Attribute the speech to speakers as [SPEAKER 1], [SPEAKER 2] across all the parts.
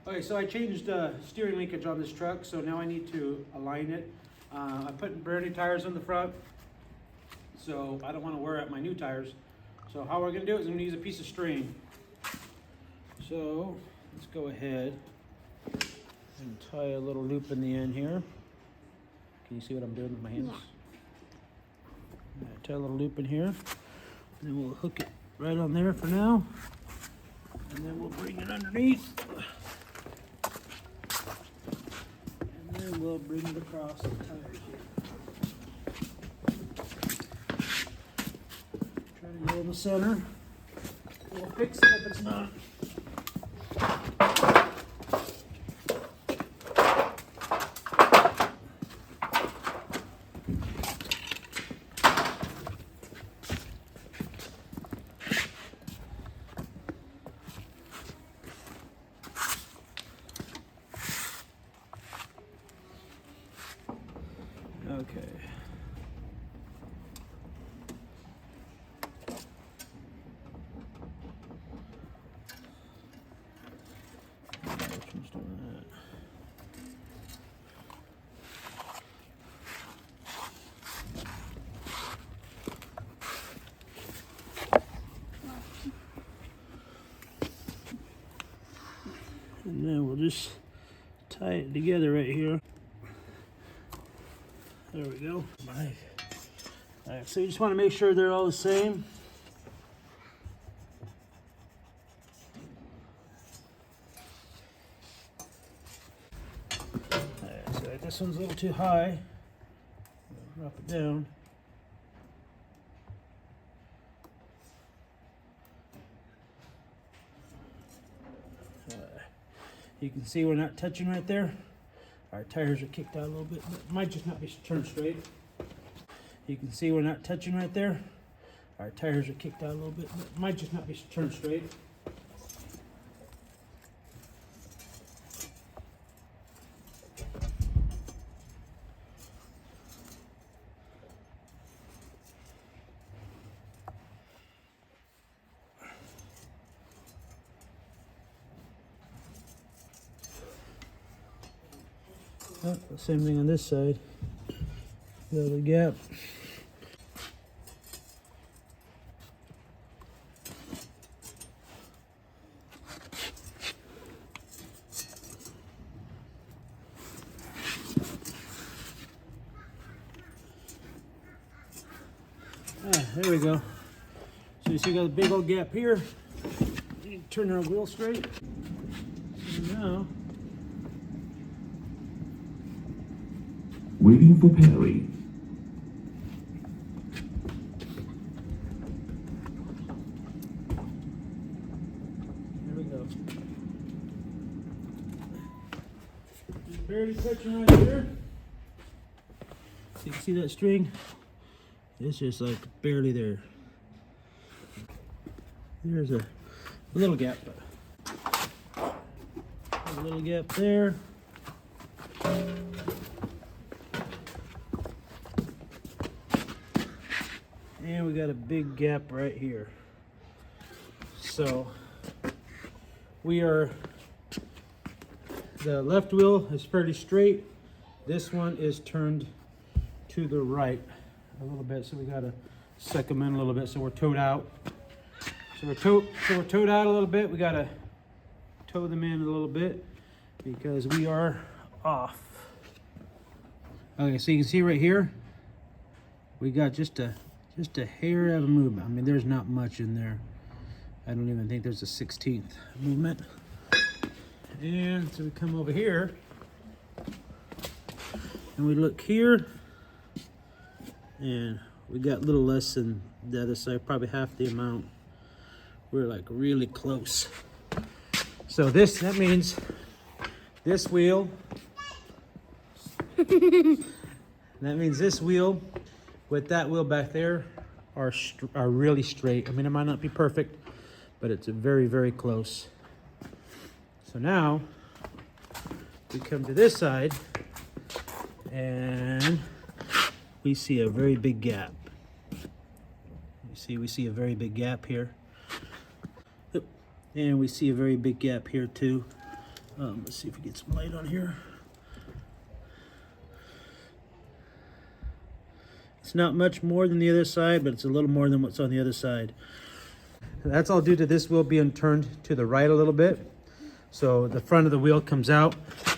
[SPEAKER 1] Okay, so I changed steering linkage on this truck, so now I need to align it. I put brand new tires on the front, so I don't want to wear out my new tires. So how we're going to do it is I'm going to use a piece of string. So let's go ahead and tie a little loop in the end here. Can you see what I'm doing with my hands? Yeah. Tie a little loop in here, and then we'll hook it right on there for now, and then we'll bring it underneath. And we'll bring it across the tires here. Try to go in the center. We'll fix it if it's not. Okay. Which one's doing that? And then we'll just tie it together right here. There we go. Alright, so you just want to make sure they're all the same. Alright, so this one's a little too high. Drop it down. You can see we're not touching right there. Our tires are kicked out a little bit, but it might just not be turned straight. You can see we're not touching right there. Our tires are kicked out a little bit, but it might just not be turned straight. Oh, same thing on this side. Got a gap. There we go. So you see, got a big old gap here. You turn our wheel straight. And now,
[SPEAKER 2] waiting for Perry.
[SPEAKER 1] there we go. Just barely touching right here. You can see that string? It's just like barely there. There's a little gap. A little gap there. And we got a big gap right here. So the left wheel is fairly straight. This one is turned to the right a little bit, so we gotta suck them in a little bit, so we're towed out. So we're towed out a little bit. We gotta tow them in a little bit because we are off. Okay, so you can see right here, we got just a hair of a movement. I mean, there's not much in there. I don't even think there's a 16th movement. And so we come over here and we look here, and we got a little less than the other side, probably half the amount. We're like really close. So that means this wheel, that means this wheel with that wheel back there are really straight. I mean, it might not be perfect, but it's very, very close. So now we come to this side and we see a very big gap. You see, we see a very big gap here. And we see a very big gap here too. Let's see if we get some light on here. It's not much more than the other side, but it's a little more than what's on the other side. That's all due to this wheel being turned to the right a little bit. So the front of the wheel comes out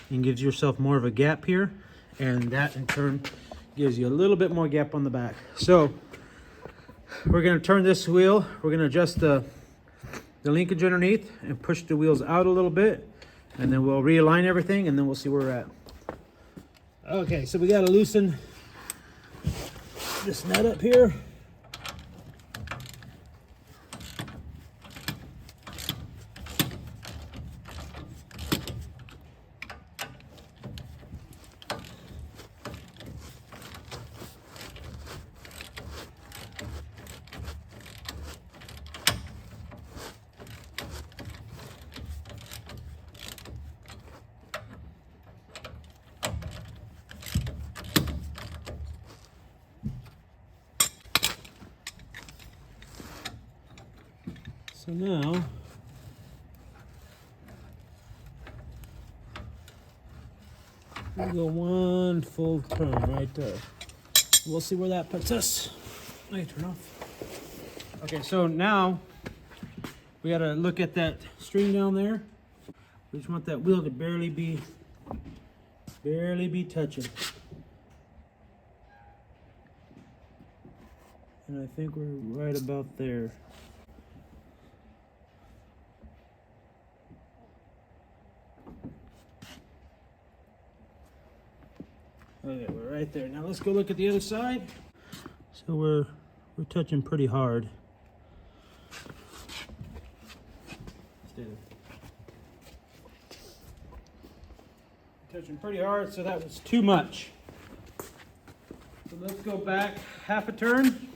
[SPEAKER 1] and gives yourself more of a gap here. And that in turn gives you a little bit more gap on the back. So we're gonna turn this wheel. We're gonna adjust the linkage underneath and push the wheels out a little bit. And then we'll realign everything and then we'll see where we're at. Okay, so we gotta loosen this nut up here. So now, we go one full turn right there. We'll see where that puts us. Let me turn off. Okay, so now we gotta look at that string down there. We just want that wheel to barely be touching. And I think we're right about there. Okay, we're right there. Now let's go look at the other side. So we're touching pretty hard. Stay there. Touching pretty hard, so that was too much. So let's go back half a turn.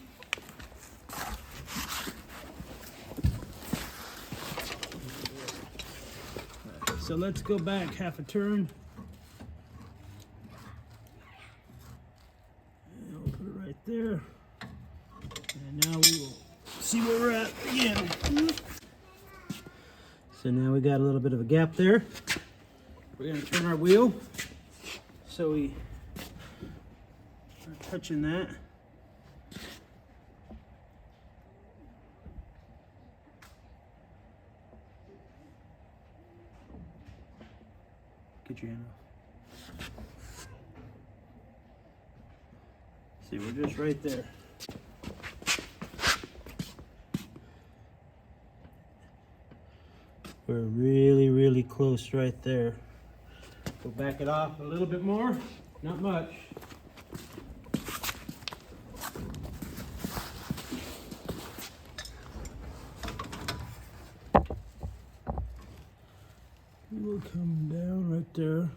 [SPEAKER 1] So let's go back half a turn. There, and now we will see where we're at again. So now we got a little bit of a gap there. We're going to turn our wheel so we are touching that. Get your hand off. See, we're just right there. We're really, really close right there. We'll back it off a little bit more, not much. We'll come down right there.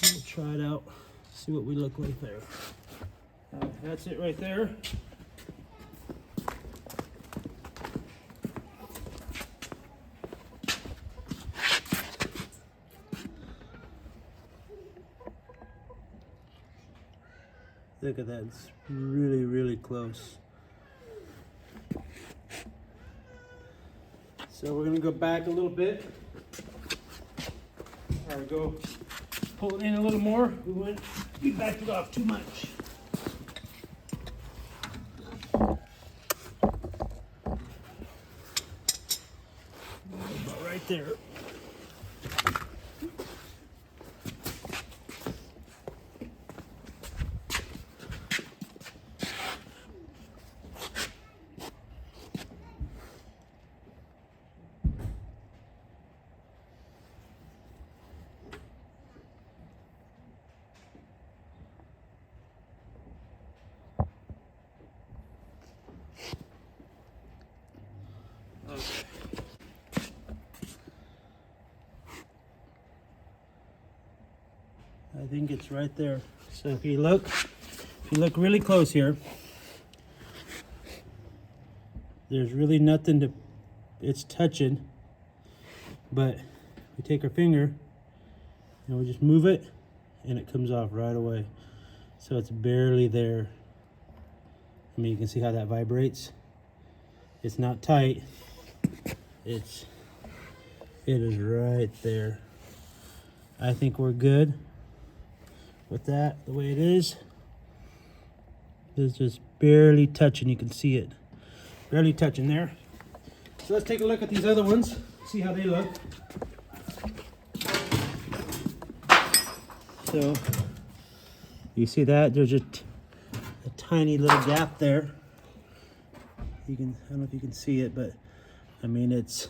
[SPEAKER 1] We'll try it out, see what we look like there. That's it right there. Look at that, it's really, really close. So we're gonna go back a little bit. Or go pull it in a little more. We backed it off too much. Right there. I think it's right there. So if you look really close here, there's really nothing it's touching, but we take our finger and we just move it and it comes off right away. So it's barely there. I mean, you can see how that vibrates. It's not tight. It is right there. I think we're good with that the way it is. It's just barely touching, you can see it. Barely touching there. So let's take a look at these other ones, see how they look. So you see that? There's just a tiny little gap there. You can, I don't know if you can see it, but I mean it's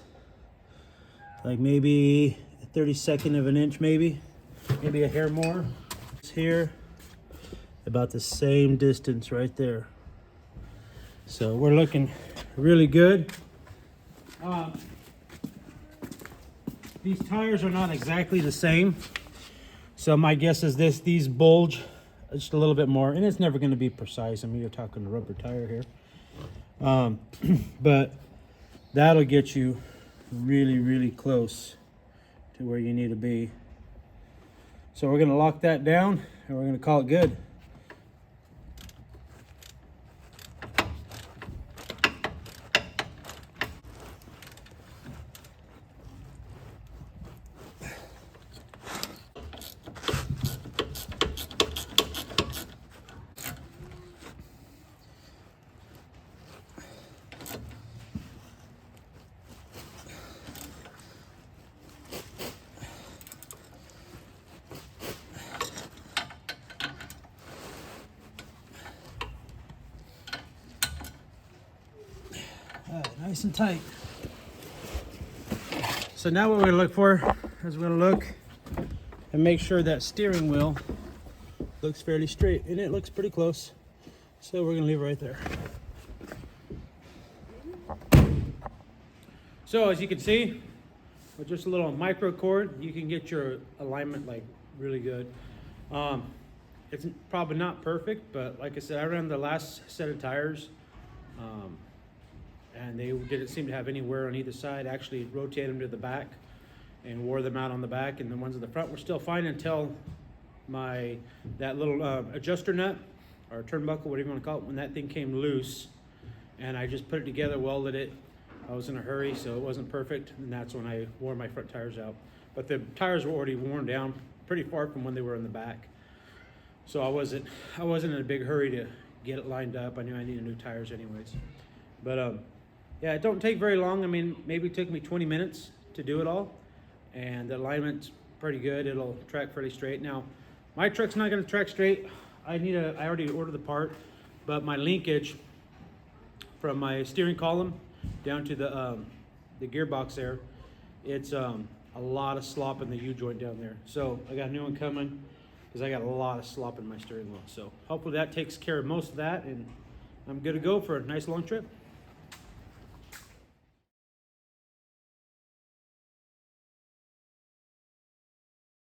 [SPEAKER 1] like maybe a 32nd of an inch, maybe a hair more. It's here, about the same distance right there. So we're looking really good. These tires are not exactly the same. So my guess is these bulge just a little bit more, and it's never going to be precise. I mean, you're talking a rubber tire here. But that'll get you really, really close to where you need to be. So we're going to lock that down and we're going to call it good. Nice and tight. So now what we're gonna look for is we're gonna look and make sure that steering wheel looks fairly straight, and it looks pretty close. So we're gonna leave it right there. So as you can see, with just a little micro cord, you can get your alignment like really good. It's probably not perfect, but like I said, I ran the last set of tires. And they didn't seem to have any wear on either side. Actually rotated them to the back and wore them out on the back, and the ones in the front were still fine until that little adjuster nut or turnbuckle, whatever you want to call it, when that thing came loose, and I just put it together, welded it. I was in a hurry, so it wasn't perfect, and that's when I wore my front tires out. But the tires were already worn down pretty far from when they were in the back, so I wasn't in a big hurry to get it lined up. I knew I needed new tires anyways. But yeah, it don't take very long. I mean, maybe it took me 20 minutes to do it all, and the alignment's pretty good. It'll track fairly straight. Now, my truck's not going to track straight. I already ordered the part, but my linkage from my steering column down to the gearbox there, it's a lot of slop in the U-joint down there. So I got a new one coming because I got a lot of slop in my steering wheel. So hopefully that takes care of most of that, and I'm good to go for a nice long trip.